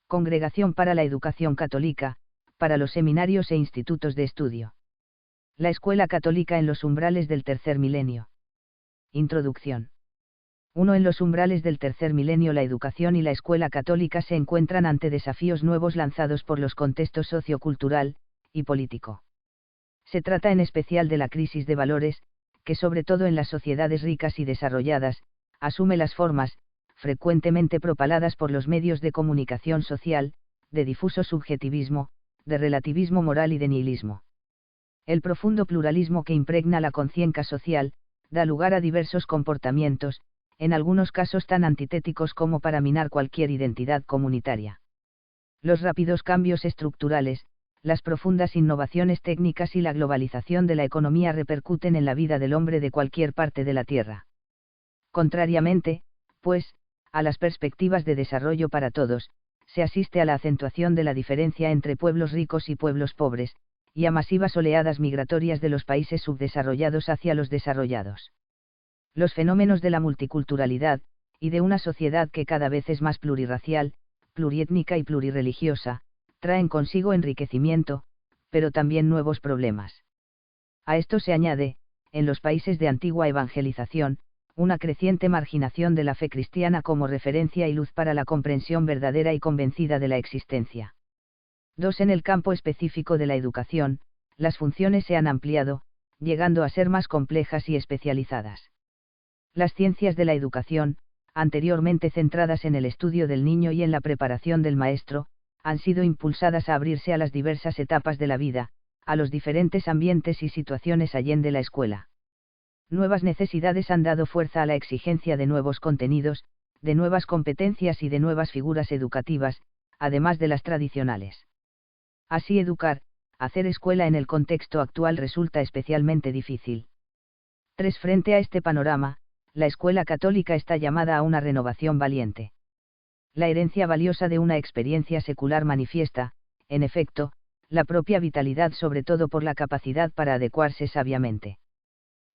Congregación para la Educación Católica, para los seminarios e institutos de estudio. La Escuela Católica en los umbrales del tercer milenio. Introducción. 1. En los umbrales del tercer milenio la educación y la escuela católica se encuentran ante desafíos nuevos lanzados por los contextos sociocultural y político. Se trata en especial de la crisis de valores, que sobre todo en las sociedades ricas y desarrolladas, asume las formas, frecuentemente propaladas por los medios de comunicación social, de difuso subjetivismo, de relativismo moral y de nihilismo. El profundo pluralismo que impregna la conciencia social, da lugar a diversos comportamientos, en algunos casos tan antitéticos como para minar cualquier identidad comunitaria. Los rápidos cambios estructurales, las profundas innovaciones técnicas y la globalización de la economía repercuten en la vida del hombre de cualquier parte de la Tierra. Contrariamente, pues, a las perspectivas de desarrollo para todos, se asiste a la acentuación de la diferencia entre pueblos ricos y pueblos pobres, y a masivas oleadas migratorias de los países subdesarrollados hacia los desarrollados. Los fenómenos de la multiculturalidad, y de una sociedad que cada vez es más plurirracial, pluriétnica y plurirreligiosa, traen consigo enriquecimiento, pero también nuevos problemas. A esto se añade, en los países de antigua evangelización, una creciente marginación de la fe cristiana como referencia y luz para la comprensión verdadera y convencida de la existencia. 2. En el campo específico de la educación, las funciones se han ampliado, llegando a ser más complejas y especializadas. Las ciencias de la educación, anteriormente centradas en el estudio del niño y en la preparación del maestro, han sido impulsadas a abrirse a las diversas etapas de la vida, a los diferentes ambientes y situaciones allende la escuela. Nuevas necesidades han dado fuerza a la exigencia de nuevos contenidos, de nuevas competencias y de nuevas figuras educativas, además de las tradicionales. Así educar, hacer escuela en el contexto actual resulta especialmente difícil. 3. Frente a este panorama, la escuela católica está llamada a una renovación valiente. La herencia valiosa de una experiencia secular manifiesta, en efecto, la propia vitalidad sobre todo por la capacidad para adecuarse sabiamente.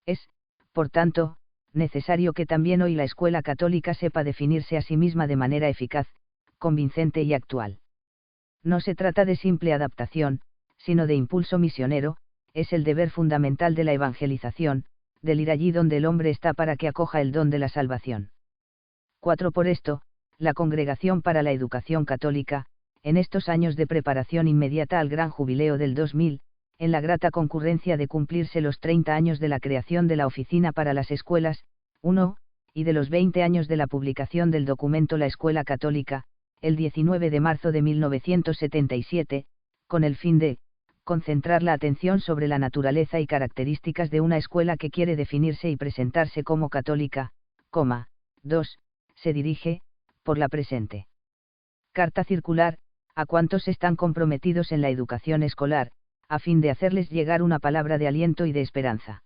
Es, por tanto, necesario que también hoy la escuela católica sepa definirse a sí misma de manera eficaz, convincente y actual. No se trata de simple adaptación, sino de impulso misionero, es el deber fundamental de la evangelización, del ir allí donde el hombre está para que acoja el don de la salvación. 4. Por esto, la Congregación para la Educación Católica, en estos años de preparación inmediata al gran jubileo del 2000, en la grata concurrencia de cumplirse los 30 años de la creación de la Oficina para las Escuelas, 1, y de los 20 años de la publicación del documento La Escuela Católica, el 19 de marzo de 1977, con el fin de concentrar la atención sobre la naturaleza y características de una escuela que quiere definirse y presentarse como católica, 2, se dirige, por la presente carta circular, a cuantos están comprometidos en la educación escolar, a fin de hacerles llegar una palabra de aliento y de esperanza.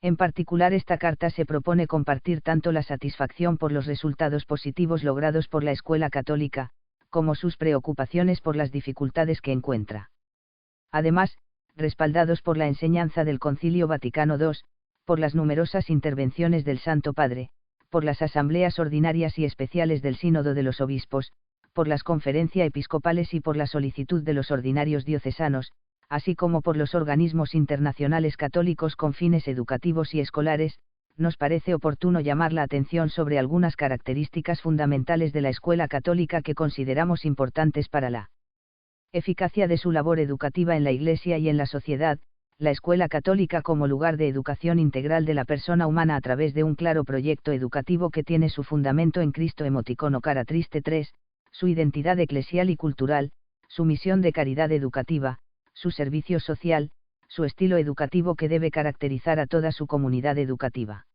En particular esta carta se propone compartir tanto la satisfacción por los resultados positivos logrados por la escuela católica, como sus preocupaciones por las dificultades que encuentra. Además, respaldados por la enseñanza del Concilio Vaticano II, por las numerosas intervenciones del Santo Padre, por las asambleas ordinarias y especiales del Sínodo de los Obispos, por las conferencias episcopales y por la solicitud de los ordinarios diocesanos, así como por los organismos internacionales católicos con fines educativos y escolares, nos parece oportuno llamar la atención sobre algunas características fundamentales de la escuela católica que consideramos importantes para la eficacia de su labor educativa en la Iglesia y en la sociedad. La escuela católica como lugar de educación integral de la persona humana a través de un claro proyecto educativo que tiene su fundamento en Cristo emoticono cara triste 3, su identidad eclesial y cultural, su misión de caridad educativa, su servicio social, su estilo educativo que debe caracterizar a toda su comunidad educativa.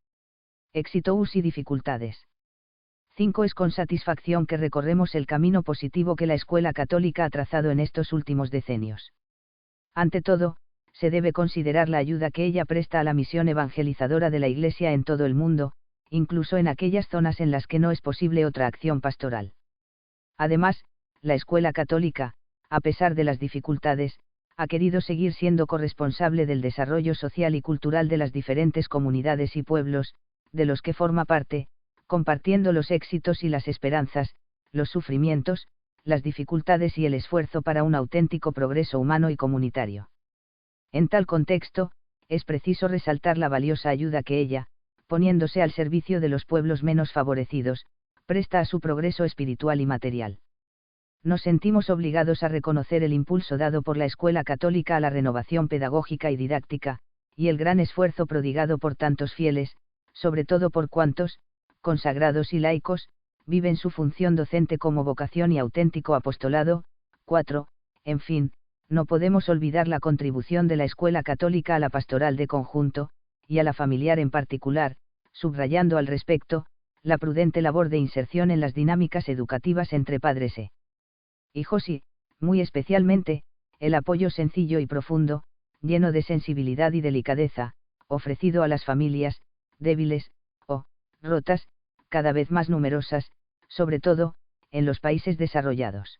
Éxitos y dificultades. 5. Es con satisfacción que recorremos el camino positivo que la escuela católica ha trazado en estos últimos decenios. Ante todo, se debe considerar la ayuda que ella presta a la misión evangelizadora de la Iglesia en todo el mundo, incluso en aquellas zonas en las que no es posible otra acción pastoral. Además, la escuela católica, a pesar de las dificultades, ha querido seguir siendo corresponsable del desarrollo social y cultural de las diferentes comunidades y pueblos, de los que forma parte, compartiendo los éxitos y las esperanzas, los sufrimientos, las dificultades y el esfuerzo para un auténtico progreso humano y comunitario. En tal contexto, es preciso resaltar la valiosa ayuda que ella, poniéndose al servicio de los pueblos menos favorecidos, presta a su progreso espiritual y material. Nos sentimos obligados a reconocer el impulso dado por la Escuela Católica a la renovación pedagógica y didáctica, y el gran esfuerzo prodigado por tantos fieles, sobre todo por cuantos, consagrados y laicos, viven su función docente como vocación y auténtico apostolado. 4. En fin, no podemos olvidar la contribución de la Escuela Católica a la pastoral de conjunto, y a la familiar en particular, subrayando al respecto, la prudente labor de inserción en las dinámicas educativas entre padres e hijos y, muy especialmente, el apoyo sencillo y profundo, lleno de sensibilidad y delicadeza, ofrecido a las familias, débiles, o rotas, cada vez más numerosas, sobre todo, en los países desarrollados.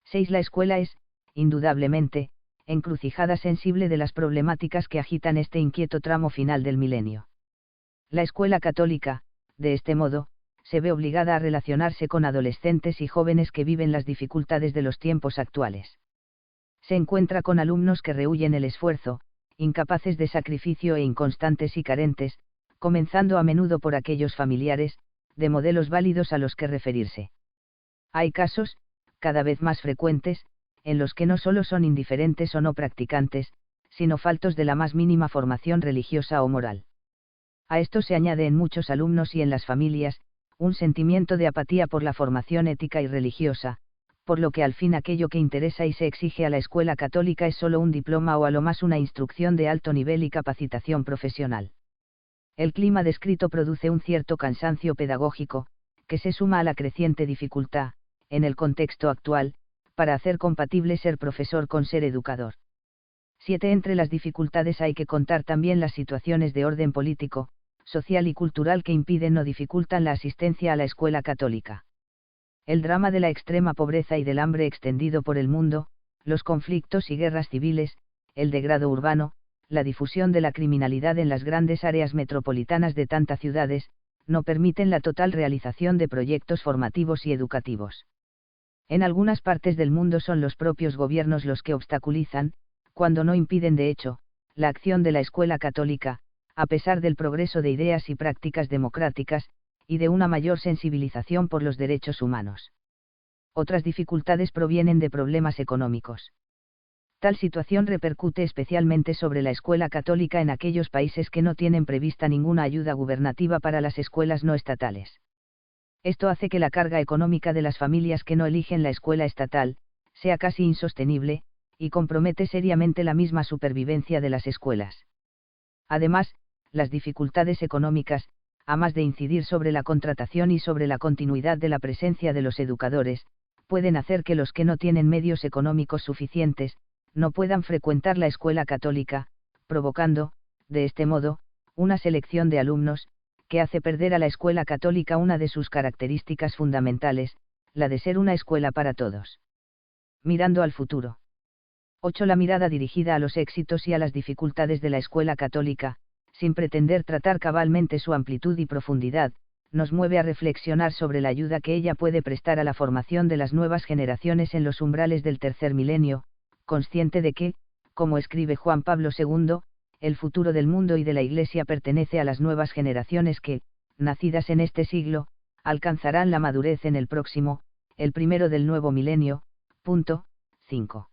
6. La escuela es, indudablemente, encrucijada sensible de las problemáticas que agitan este inquieto tramo final del milenio. La escuela católica, de este modo, se ve obligada a relacionarse con adolescentes y jóvenes que viven las dificultades de los tiempos actuales. Se encuentra con alumnos que rehúyen el esfuerzo, incapaces de sacrificio e inconstantes y carentes, comenzando a menudo por aquellos familiares, de modelos válidos a los que referirse. Hay casos, cada vez más frecuentes, en los que no solo son indiferentes o no practicantes, sino faltos de la más mínima formación religiosa o moral. A esto se añade en muchos alumnos y en las familias, un sentimiento de apatía por la formación ética y religiosa, por lo que al fin aquello que interesa y se exige a la escuela católica es solo un diploma o a lo más una instrucción de alto nivel y capacitación profesional. El clima descrito produce un cierto cansancio pedagógico, que se suma a la creciente dificultad, en el contexto actual, para hacer compatible ser profesor con ser educador. 7. Entre las dificultades hay que contar también las situaciones de orden político, social y cultural que impiden o dificultan la asistencia a la escuela católica. El drama de la extrema pobreza y del hambre extendido por el mundo, los conflictos y guerras civiles, el degrado urbano, la difusión de la criminalidad en las grandes áreas metropolitanas de tantas ciudades, no permiten la total realización de proyectos formativos y educativos. En algunas partes del mundo son los propios gobiernos los que obstaculizan, cuando no impiden de hecho, la acción de la escuela católica, a pesar del progreso de ideas y prácticas democráticas, y de una mayor sensibilización por los derechos humanos. Otras dificultades provienen de problemas económicos. Tal situación repercute especialmente sobre la escuela católica en aquellos países que no tienen prevista ninguna ayuda gubernativa para las escuelas no estatales. Esto hace que la carga económica de las familias que no eligen la escuela estatal, sea casi insostenible, y compromete seriamente la misma supervivencia de las escuelas. Además, las dificultades económicas, a más de incidir sobre la contratación y sobre la continuidad de la presencia de los educadores, pueden hacer que los que no tienen medios económicos suficientes, no puedan frecuentar la escuela católica, provocando, de este modo, una selección de alumnos, que hace perder a la escuela católica una de sus características fundamentales, la de ser una escuela para todos. Mirando al futuro. 8. La mirada dirigida a los éxitos y a las dificultades de la escuela católica, sin pretender tratar cabalmente su amplitud y profundidad, nos mueve a reflexionar sobre la ayuda que ella puede prestar a la formación de las nuevas generaciones en los umbrales del tercer milenio, consciente de que, como escribe Juan Pablo II, el futuro del mundo y de la Iglesia pertenece a las nuevas generaciones que, nacidas en este siglo, alcanzarán la madurez en el próximo, el primero del nuevo milenio. 5.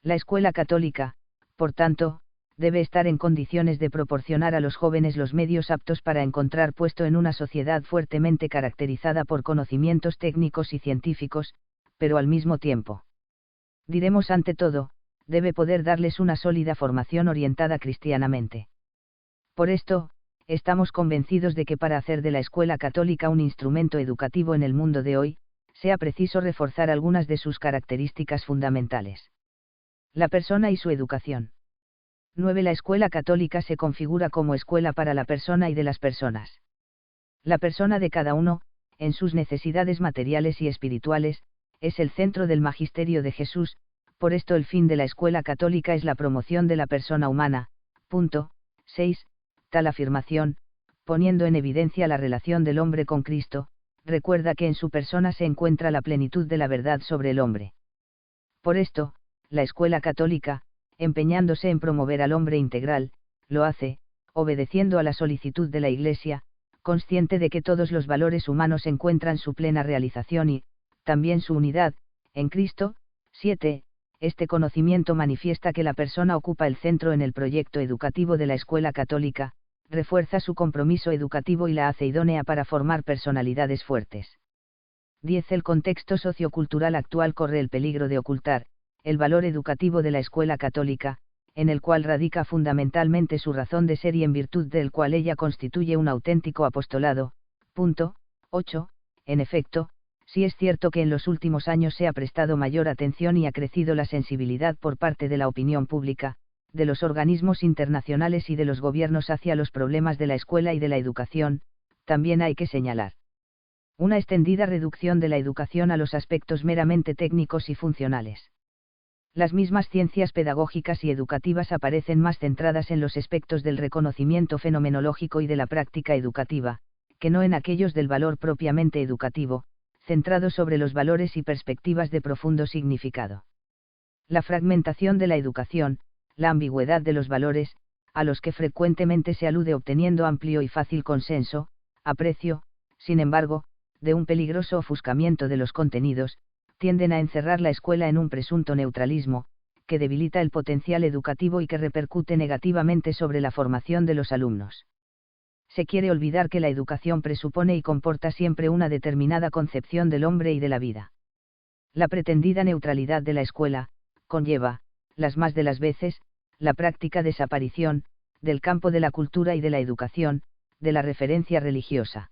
La escuela católica, por tanto, debe estar en condiciones de proporcionar a los jóvenes los medios aptos para encontrar puesto en una sociedad fuertemente caracterizada por conocimientos técnicos y científicos, pero al mismo tiempo, diremos ante todo, debe poder darles una sólida formación orientada cristianamente. Por esto, estamos convencidos de que para hacer de la escuela católica un instrumento educativo en el mundo de hoy, sea preciso reforzar algunas de sus características fundamentales. La persona y su educación. 9. La escuela católica se configura como escuela para la persona y de las personas. La persona de cada uno, en sus necesidades materiales y espirituales, es el centro del magisterio de Jesús, por esto el fin de la escuela católica es la promoción de la persona humana. 6. Tal afirmación, poniendo en evidencia la relación del hombre con Cristo, recuerda que en su persona se encuentra la plenitud de la verdad sobre el hombre. Por esto, la escuela católica, empeñándose en promover al hombre integral, lo hace, obedeciendo a la solicitud de la Iglesia, consciente de que todos los valores humanos encuentran su plena realización y, también su unidad, en Cristo. 7. Este conocimiento manifiesta que la persona ocupa el centro en el proyecto educativo de la escuela católica, refuerza su compromiso educativo y la hace idónea para formar personalidades fuertes. 10. El contexto sociocultural actual corre el peligro de ocultar el valor educativo de la escuela católica, en el cual radica fundamentalmente su razón de ser y en virtud del cual ella constituye un auténtico apostolado. 8. En efecto, sí es cierto que en los últimos años se ha prestado mayor atención y ha crecido la sensibilidad por parte de la opinión pública, de los organismos internacionales y de los gobiernos hacia los problemas de la escuela y de la educación, también hay que señalar una extendida reducción de la educación a los aspectos meramente técnicos y funcionales. Las mismas ciencias pedagógicas y educativas aparecen más centradas en los aspectos del reconocimiento fenomenológico y de la práctica educativa, que no en aquellos del valor propiamente educativo, centrado sobre los valores y perspectivas de profundo significado. La fragmentación de la educación, la ambigüedad de los valores, a los que frecuentemente se alude obteniendo amplio y fácil consenso, aprecio, sin embargo, de un peligroso ofuscamiento de los contenidos, tienden a encerrar la escuela en un presunto neutralismo, que debilita el potencial educativo y que repercute negativamente sobre la formación de los alumnos. Se quiere olvidar que la educación presupone y comporta siempre una determinada concepción del hombre y de la vida. La pretendida neutralidad de la escuela, conlleva, las más de las veces, la práctica desaparición, del campo de la cultura y de la educación, de la referencia religiosa.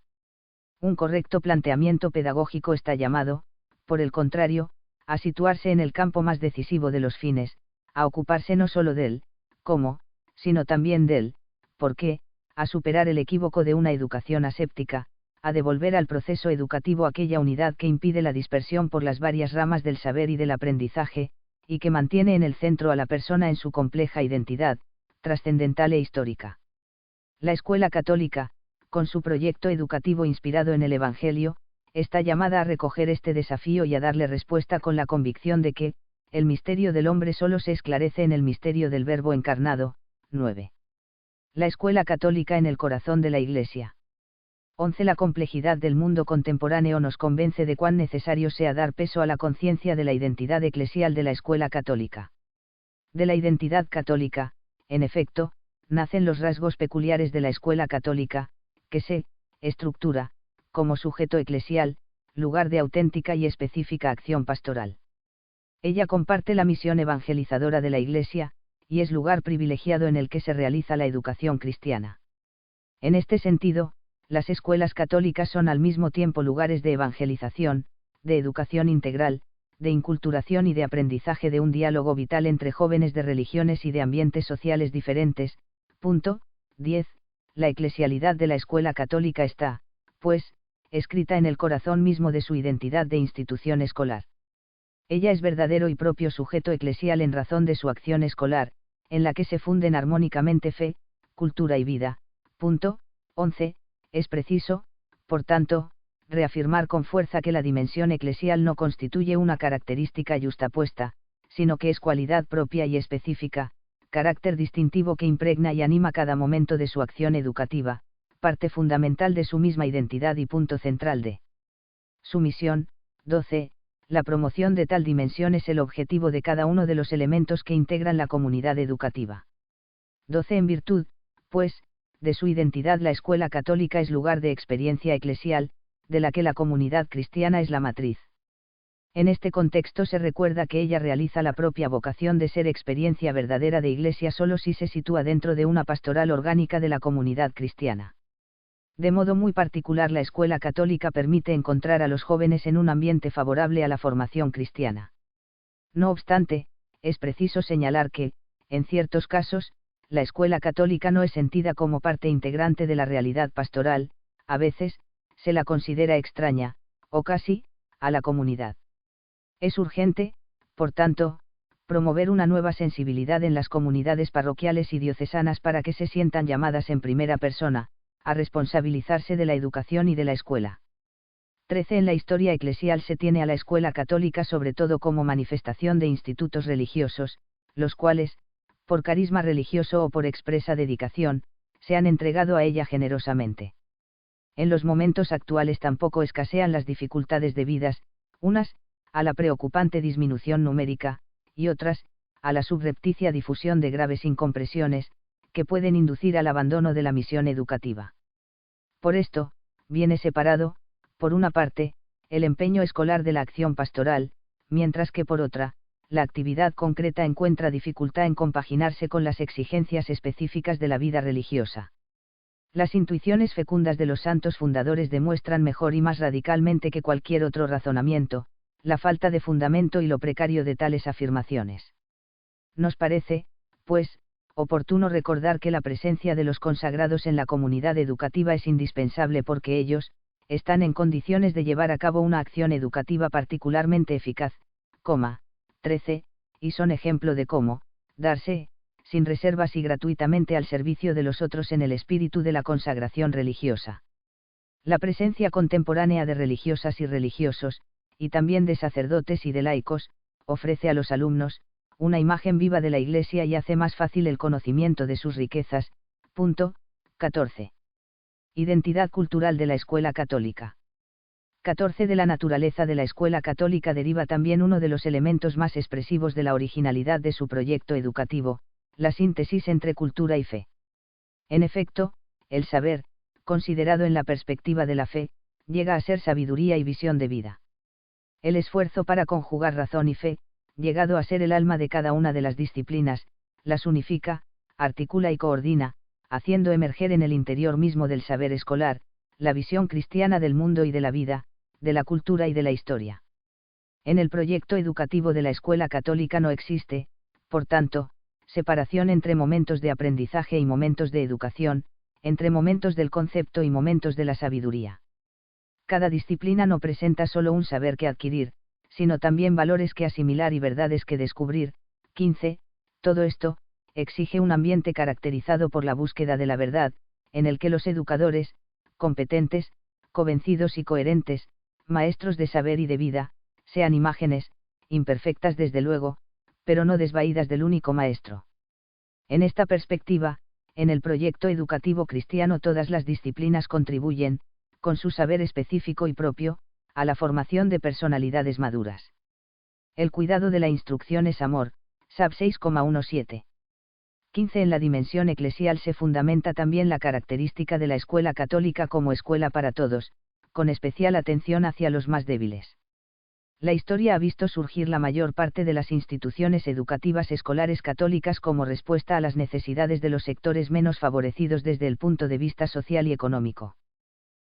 Un correcto planteamiento pedagógico está llamado, por el contrario, a situarse en el campo más decisivo de los fines, a ocuparse no sólo del cómo, sino también del por qué, a superar el equívoco de una educación aséptica, a devolver al proceso educativo aquella unidad que impide la dispersión por las varias ramas del saber y del aprendizaje, y que mantiene en el centro a la persona en su compleja identidad, trascendental e histórica. La escuela católica, con su proyecto educativo inspirado en el Evangelio, está llamada a recoger este desafío y a darle respuesta con la convicción de que, el misterio del hombre solo se esclarece en el misterio del Verbo encarnado. 9. La escuela católica en el corazón de la Iglesia. 11. La complejidad del mundo contemporáneo nos convence de cuán necesario sea dar peso a la conciencia de la identidad eclesial de la escuela católica. De la identidad católica, en efecto, nacen los rasgos peculiares de la escuela católica, que se estructura como sujeto eclesial, lugar de auténtica y específica acción pastoral. Ella comparte la misión evangelizadora de la Iglesia, y es lugar privilegiado en el que se realiza la educación cristiana. En este sentido, las escuelas católicas son al mismo tiempo lugares de evangelización, de educación integral, de inculturación y de aprendizaje de un diálogo vital entre jóvenes de religiones y de ambientes sociales diferentes. 10. La eclesialidad de la escuela católica está, pues, escrita en el corazón mismo de su identidad de institución escolar. Ella es verdadero y propio sujeto eclesial en razón de su acción escolar, en la que se funden armónicamente fe, cultura y vida. 11. Es preciso, por tanto, reafirmar con fuerza que la dimensión eclesial no constituye una característica yuxtapuesta, sino que es cualidad propia y específica, carácter distintivo que impregna y anima cada momento de su acción educativa, parte fundamental de su misma identidad y punto central de su misión. 12. La promoción de tal dimensión es el objetivo de cada uno de los elementos que integran la comunidad educativa. 12. En virtud, pues, de su identidad la escuela católica es lugar de experiencia eclesial, de la que la comunidad cristiana es la matriz. En este contexto se recuerda que ella realiza la propia vocación de ser experiencia verdadera de Iglesia solo si se sitúa dentro de una pastoral orgánica de la comunidad cristiana. De modo muy particular la escuela católica permite encontrar a los jóvenes en un ambiente favorable a la formación cristiana. No obstante, es preciso señalar que, en ciertos casos, la escuela católica no es sentida como parte integrante de la realidad pastoral, a veces, se la considera extraña, o casi, a la comunidad. Es urgente, por tanto, promover una nueva sensibilidad en las comunidades parroquiales y diocesanas para que se sientan llamadas en primera persona, a responsabilizarse de la educación y de la escuela. 13. En la historia eclesial se tiene a la escuela católica sobre todo como manifestación de institutos religiosos, los cuales, por carisma religioso o por expresa dedicación, se han entregado a ella generosamente. En los momentos actuales tampoco escasean las dificultades debidas, unas, a la preocupante disminución numérica, y otras, a la subrepticia difusión de graves incompresiones, que pueden inducir al abandono de la misión educativa. Por esto, viene separado, por una parte, el empeño escolar de la acción pastoral, mientras que por otra, la actividad concreta encuentra dificultad en compaginarse con las exigencias específicas de la vida religiosa. Las intuiciones fecundas de los santos fundadores demuestran mejor y más radicalmente que cualquier otro razonamiento, la falta de fundamento y lo precario de tales afirmaciones. Nos parece, pues, oportuno recordar que la presencia de los consagrados en la comunidad educativa es indispensable porque ellos, están en condiciones de llevar a cabo una acción educativa particularmente eficaz, 13, y son ejemplo de cómo, darse, sin reservas y gratuitamente al servicio de los otros en el espíritu de la consagración religiosa. La presencia contemporánea de religiosas y religiosos, y también de sacerdotes y de laicos, ofrece a los alumnos, una imagen viva de la Iglesia y hace más fácil el conocimiento de sus riquezas. 14. Identidad cultural de la escuela católica. 14. De la naturaleza de la escuela católica deriva también uno de los elementos más expresivos de la originalidad de su proyecto educativo, la síntesis entre cultura y fe. En efecto, el saber, considerado en la perspectiva de la fe, llega a ser sabiduría y visión de vida. El esfuerzo para conjugar razón y fe, llegado a ser el alma de cada una de las disciplinas, las unifica, articula y coordina, haciendo emerger en el interior mismo del saber escolar, la visión cristiana del mundo y de la vida, de la cultura y de la historia. En el proyecto educativo de la escuela católica no existe, por tanto, separación entre momentos de aprendizaje y momentos de educación, entre momentos del concepto y momentos de la sabiduría. Cada disciplina no presenta solo un saber que adquirir, sino también valores que asimilar y verdades que descubrir. 15. Todo esto, exige un ambiente caracterizado por la búsqueda de la verdad, en el que los educadores, competentes, convencidos y coherentes, maestros de saber y de vida, sean imágenes, imperfectas desde luego, pero no desvaídas del único maestro. En esta perspectiva, en el proyecto educativo cristiano todas las disciplinas contribuyen, con su saber específico y propio, a la formación de personalidades maduras. El cuidado de la instrucción es amor, SAB 6,17. 15. En la dimensión eclesial se fundamenta también la característica de la escuela católica como escuela para todos, con especial atención hacia los más débiles. La historia ha visto surgir la mayor parte de las instituciones educativas escolares católicas como respuesta a las necesidades de los sectores menos favorecidos desde el punto de vista social y económico.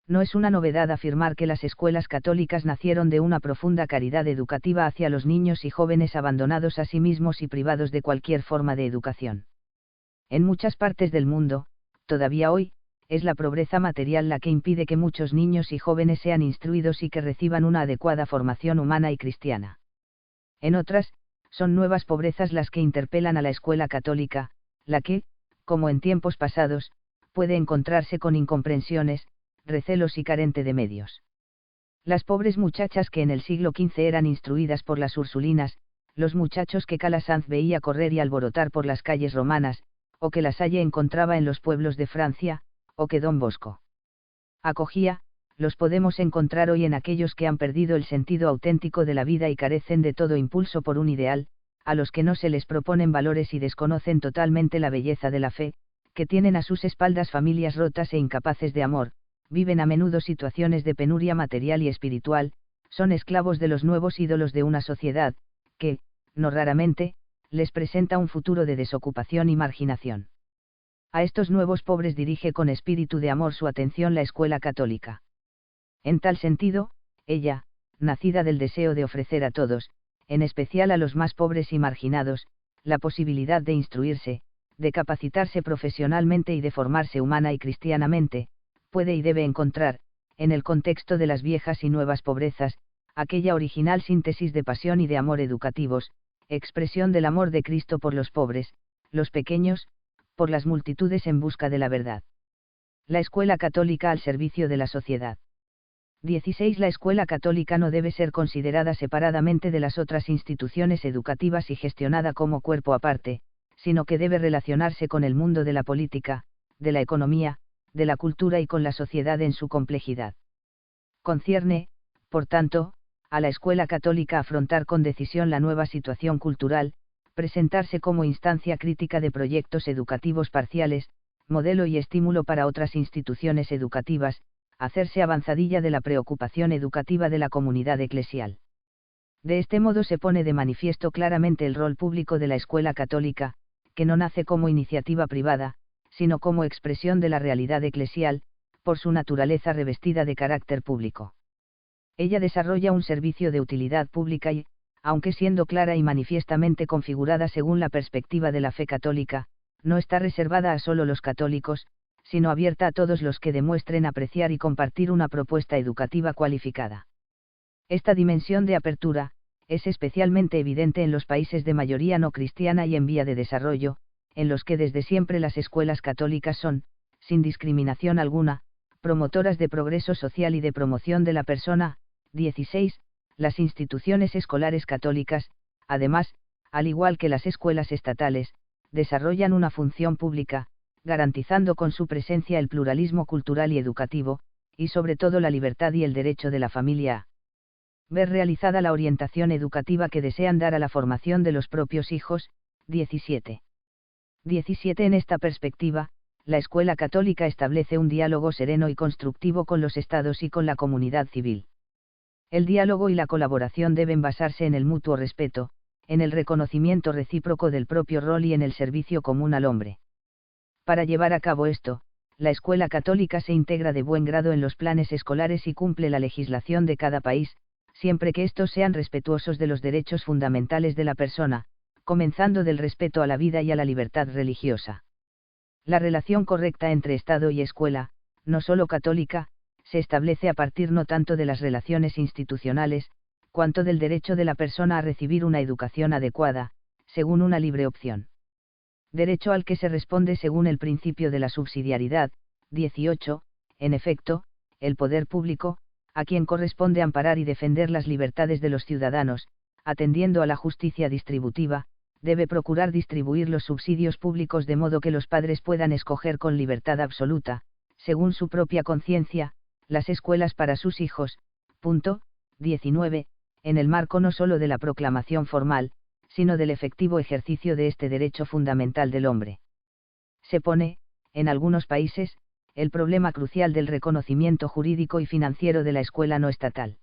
No es una novedad afirmar que las escuelas católicas nacieron de una profunda caridad educativa hacia los niños y jóvenes abandonados a sí mismos y privados de cualquier forma de educación. En muchas partes del mundo, todavía hoy, es la pobreza material la que impide que muchos niños y jóvenes sean instruidos y que reciban una adecuada formación humana y cristiana. En otras, son nuevas pobrezas las que interpelan a la escuela católica, la que, como en tiempos pasados, puede encontrarse con incomprensiones, recelos y carente de medios. Las pobres muchachas que en el siglo XV eran instruidas por las Ursulinas, los muchachos que Calasanz veía correr y alborotar por las calles romanas, o que La Salle encontraba en los pueblos de Francia, o que Don Bosco acogía, los podemos encontrar hoy en aquellos que han perdido el sentido auténtico de la vida y carecen de todo impulso por un ideal, a los que no se les proponen valores y desconocen totalmente la belleza de la fe, que tienen a sus espaldas familias rotas e incapaces de amor, viven a menudo situaciones de penuria material y espiritual, son esclavos de los nuevos ídolos de una sociedad, que, no raramente, les presenta un futuro de desocupación y marginación. A estos nuevos pobres dirige con espíritu de amor su atención la escuela católica. En tal sentido, ella, nacida del deseo de ofrecer a todos, en especial a los más pobres y marginados, la posibilidad de instruirse, de capacitarse profesionalmente y de formarse humana y cristianamente, puede y debe encontrar, en el contexto de las viejas y nuevas pobrezas, aquella original síntesis de pasión y de amor educativos, expresión del amor de Cristo por los pobres, los pequeños, por las multitudes en busca de la verdad. La escuela católica al servicio de la sociedad. 16. La escuela católica no debe ser considerada separadamente de las otras instituciones educativas y gestionada como cuerpo aparte, sino que debe relacionarse con el mundo de la política, de la economía, de la cultura y con la sociedad en su complejidad. Concierne, por tanto, a la escuela católica afrontar con decisión la nueva situación cultural, presentarse como instancia crítica de proyectos educativos parciales, modelo y estímulo para otras instituciones educativas, hacerse avanzadilla de la preocupación educativa de la comunidad eclesial. De este modo se pone de manifiesto claramente el rol público de la escuela católica, que no nace como iniciativa privada, sino como expresión de la realidad eclesial, por su naturaleza revestida de carácter público. Ella desarrolla un servicio de utilidad pública y, aunque siendo clara y manifiestamente configurada según la perspectiva de la fe católica, no está reservada a solo los católicos, sino abierta a todos los que demuestren apreciar y compartir una propuesta educativa cualificada. Esta dimensión de apertura es especialmente evidente en los países de mayoría no cristiana y en vía de desarrollo, en los que desde siempre las escuelas católicas son, sin discriminación alguna, promotoras de progreso social y de promoción de la persona. 16. Las instituciones escolares católicas, además, al igual que las escuelas estatales, desarrollan una función pública, garantizando con su presencia el pluralismo cultural y educativo, y sobre todo la libertad y el derecho de la familia a ver realizada la orientación educativa que desean dar a la formación de los propios hijos. 17. En esta perspectiva, la escuela católica establece un diálogo sereno y constructivo con los estados y con la comunidad civil. El diálogo y la colaboración deben basarse en el mutuo respeto, en el reconocimiento recíproco del propio rol y en el servicio común al hombre. Para llevar a cabo esto, la escuela católica se integra de buen grado en los planes escolares y cumple la legislación de cada país, siempre que estos sean respetuosos de los derechos fundamentales de la persona, comenzando del respeto a la vida y a la libertad religiosa. La relación correcta entre Estado y escuela, no solo católica, se establece a partir no tanto de las relaciones institucionales, cuanto del derecho de la persona a recibir una educación adecuada, según una libre opción. Derecho al que se responde según el principio de la subsidiariedad. 18. En efecto, el poder público, a quien corresponde amparar y defender las libertades de los ciudadanos, atendiendo a la justicia distributiva, debe procurar distribuir los subsidios públicos de modo que los padres puedan escoger con libertad absoluta, según su propia conciencia, las escuelas para sus hijos. 19. En el marco no solo de la proclamación formal, sino del efectivo ejercicio de este derecho fundamental del hombre. Se pone, en algunos países, el problema crucial del reconocimiento jurídico y financiero de la escuela no estatal.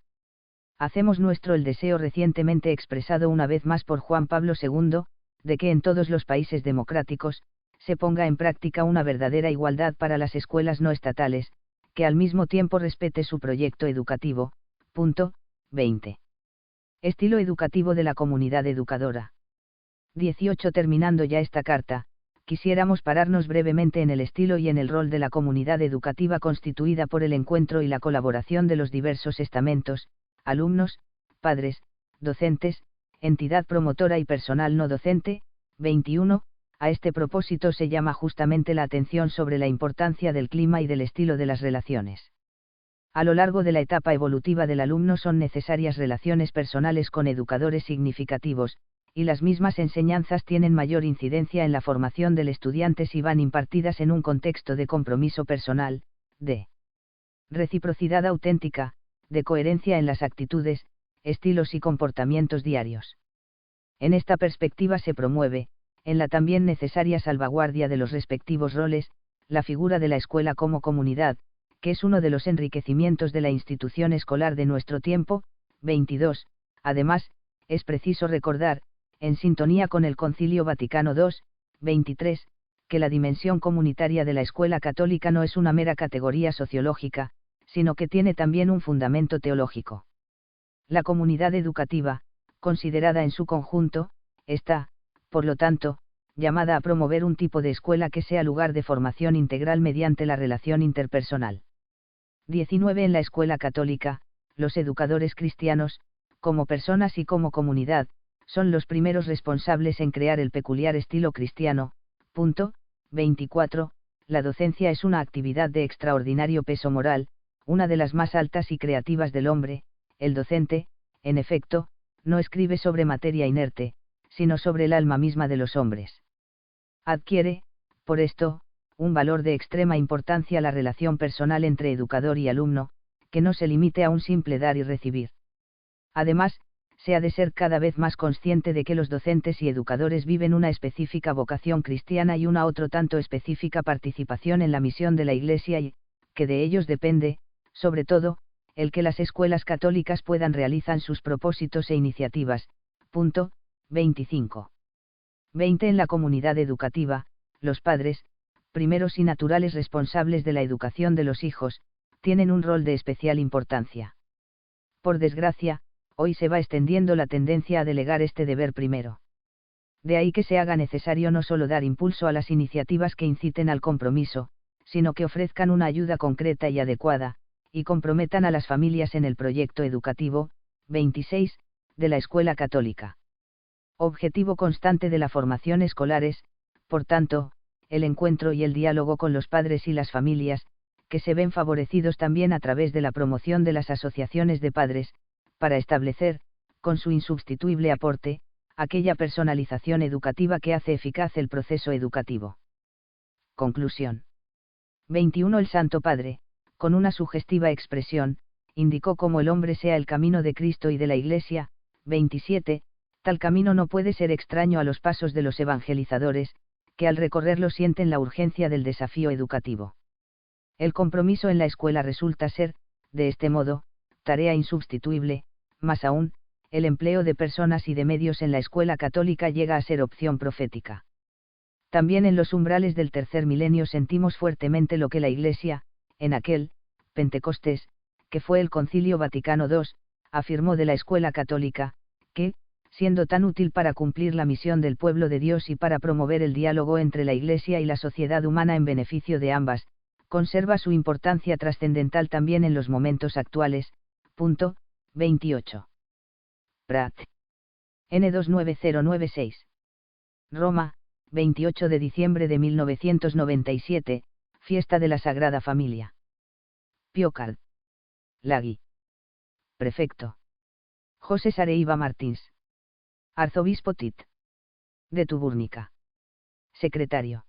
Hacemos nuestro el deseo recientemente expresado una vez más por Juan Pablo II, de que en todos los países democráticos, se ponga en práctica una verdadera igualdad para las escuelas no estatales, que al mismo tiempo respete su proyecto educativo. 20. Estilo educativo de la comunidad educadora. 18. Terminando ya esta carta, quisiéramos pararnos brevemente en el estilo y en el rol de la comunidad educativa constituida por el encuentro y la colaboración de los diversos estamentos, alumnos, padres, docentes, entidad promotora y personal no docente. 21. A este propósito se llama justamente la atención sobre la importancia del clima y del estilo de las relaciones. A lo largo de la etapa evolutiva del alumno son necesarias relaciones personales con educadores significativos, y las mismas enseñanzas tienen mayor incidencia en la formación del estudiante si van impartidas en un contexto de compromiso personal, de reciprocidad auténtica, de coherencia en las actitudes, estilos y comportamientos diarios. En esta perspectiva se promueve, en la también necesaria salvaguardia de los respectivos roles, la figura de la escuela como comunidad, que es uno de los enriquecimientos de la institución escolar de nuestro tiempo. 22. Además, es preciso recordar, en sintonía con el Concilio Vaticano II, 23, que la dimensión comunitaria de la escuela católica no es una mera categoría sociológica, sino que tiene también un fundamento teológico. La comunidad educativa, considerada en su conjunto, está, por lo tanto, llamada a promover un tipo de escuela que sea lugar de formación integral mediante la relación interpersonal. 19. En la escuela católica, los educadores cristianos, como personas y como comunidad, son los primeros responsables en crear el peculiar estilo cristiano. 24. La docencia es una actividad de extraordinario peso moral, una de las más altas y creativas del hombre, el docente, en efecto, no escribe sobre materia inerte, sino sobre el alma misma de los hombres. Adquiere, por esto, un valor de extrema importancia la relación personal entre educador y alumno, que no se limite a un simple dar y recibir. Además, se ha de ser cada vez más consciente de que los docentes y educadores viven una específica vocación cristiana y una otro tanto específica participación en la misión de la Iglesia y, que de ellos depende, sobre todo, el que las escuelas católicas puedan realizar sus propósitos e iniciativas. Punto 25. 20. En la comunidad educativa, los padres, primeros y naturales responsables de la educación de los hijos, tienen un rol de especial importancia. Por desgracia, hoy se va extendiendo la tendencia a delegar este deber primero. De ahí que se haga necesario no solo dar impulso a las iniciativas que inciten al compromiso, sino que ofrezcan una ayuda concreta y adecuada, y comprometan a las familias en el proyecto educativo. 26, de la escuela católica. Objetivo constante de la formación escolar es, por tanto, el encuentro y el diálogo con los padres y las familias, que se ven favorecidos también a través de la promoción de las asociaciones de padres, para establecer, con su insubstituible aporte, aquella personalización educativa que hace eficaz el proceso educativo. Conclusión. 21. El Santo Padre, con una sugestiva expresión, indicó cómo el hombre sea el camino de Cristo y de la Iglesia. 27. Tal camino no puede ser extraño a los pasos de los evangelizadores, que al recorrerlo sienten la urgencia del desafío educativo. El compromiso en la escuela resulta ser, de este modo, tarea insubstituible, más aún, el empleo de personas y de medios en la escuela católica llega a ser opción profética. También en los umbrales del tercer milenio sentimos fuertemente lo que la Iglesia, en aquel Pentecostés, que fue el Concilio Vaticano II, afirmó de la escuela católica, que, siendo tan útil para cumplir la misión del pueblo de Dios y para promover el diálogo entre la Iglesia y la sociedad humana en beneficio de ambas, conserva su importancia trascendental también en los momentos actuales. Punto 28. Prat. N29096. Roma, 28 de diciembre de 1997, fiesta de la Sagrada Familia. Piocal. Lagui. Prefecto. José Sareiva Martins. Arzobispo Tit. De Tubúrnica. Secretario.